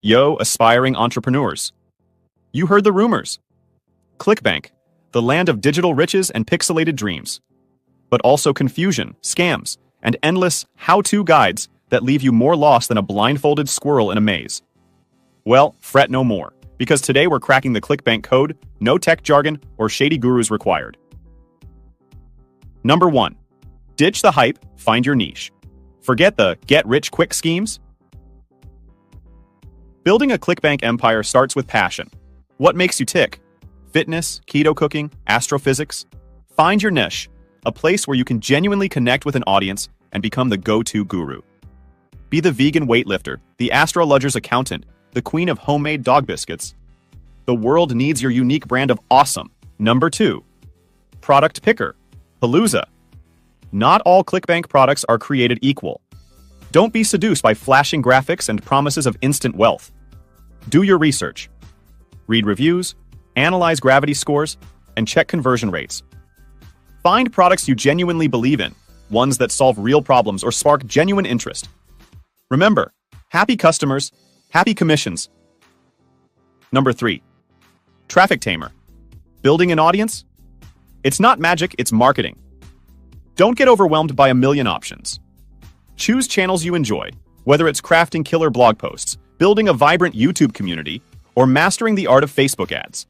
Yo, aspiring entrepreneurs. You heard the rumors. ClickBank, the land of digital riches and pixelated dreams. But also confusion, scams, and endless how-to guides that leave you more lost than a blindfolded squirrel in a maze. Well, fret no more, because today we're cracking the ClickBank code, no tech jargon or shady gurus required. Number 1. Ditch the hype, find your niche. Forget the get-rich-quick schemes. Building a ClickBank empire starts with passion. What makes you tick? Fitness, keto cooking, astrophysics? Find your niche, a place where you can genuinely connect with an audience and become the go-to guru. Be the vegan weightlifter, the astrologer's accountant, the queen of homemade dog biscuits. The world needs your unique brand of awesome. Number 2. Product picker. Palooza. Not all ClickBank products are created equal. Don't be seduced by flashing graphics and promises of instant wealth. Do your research. Read reviews, analyze gravity scores, and check conversion rates. Find products you genuinely believe in, ones that solve real problems or spark genuine interest. Remember, happy customers, happy commissions. Number 3. Traffic tamer. Building an audience? It's not magic, it's marketing. Don't get overwhelmed by a million options. Choose channels you enjoy, whether it's crafting killer blog posts, building a vibrant YouTube community, or mastering the art of Facebook ads.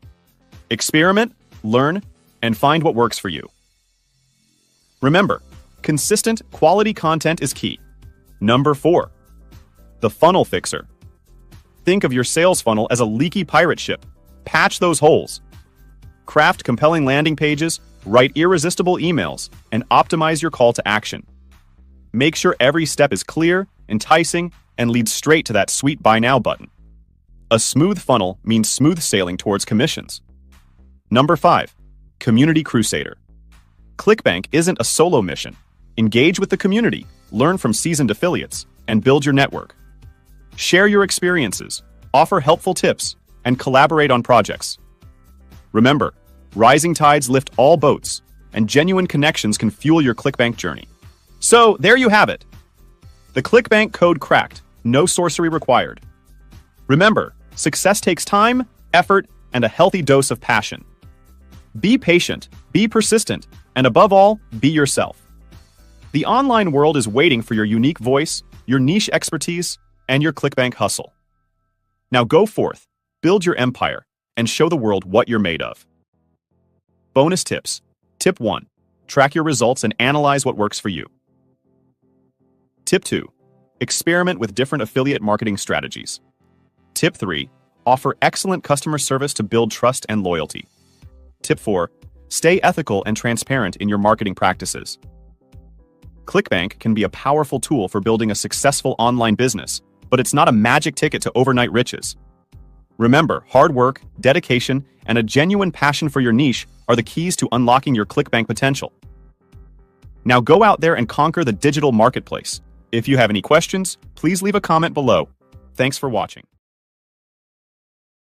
Experiment, learn, and find what works for you. Remember, consistent, quality content is key. Number 4. The funnel fixer. Think of your sales funnel as a leaky pirate ship. Patch those holes. Craft compelling landing pages, write irresistible emails, and optimize your call to action. Make sure every step is clear, enticing, and leads straight to that sweet buy now button. A smooth funnel means smooth sailing towards commissions. Number 5. Community Crusader. ClickBank isn't a solo mission. Engage with the community, learn from seasoned affiliates, and build your network. Share your experiences, offer helpful tips, and collaborate on projects. Remember, rising tides lift all boats, and genuine connections can fuel your ClickBank journey. So, there you have it. The ClickBank code cracked, no sorcery required. Remember, success takes time, effort, and a healthy dose of passion. Be patient, be persistent, and above all, be yourself. The online world is waiting for your unique voice, your niche expertise, and your ClickBank hustle. Now go forth, build your empire, and show the world what you're made of. Bonus tips. Tip 1. Track your results and analyze what works for you. Tip 2. Experiment with different affiliate marketing strategies. Tip 3. Offer excellent customer service to build trust and loyalty. Tip 4. Stay ethical and transparent in your marketing practices. ClickBank can be a powerful tool for building a successful online business, but it's not a magic ticket to overnight riches. Remember, hard work, dedication, and a genuine passion for your niche are the keys to unlocking your ClickBank potential. Now go out there and conquer the digital marketplace. If you have any questions, please leave a comment below. Thanks for watching.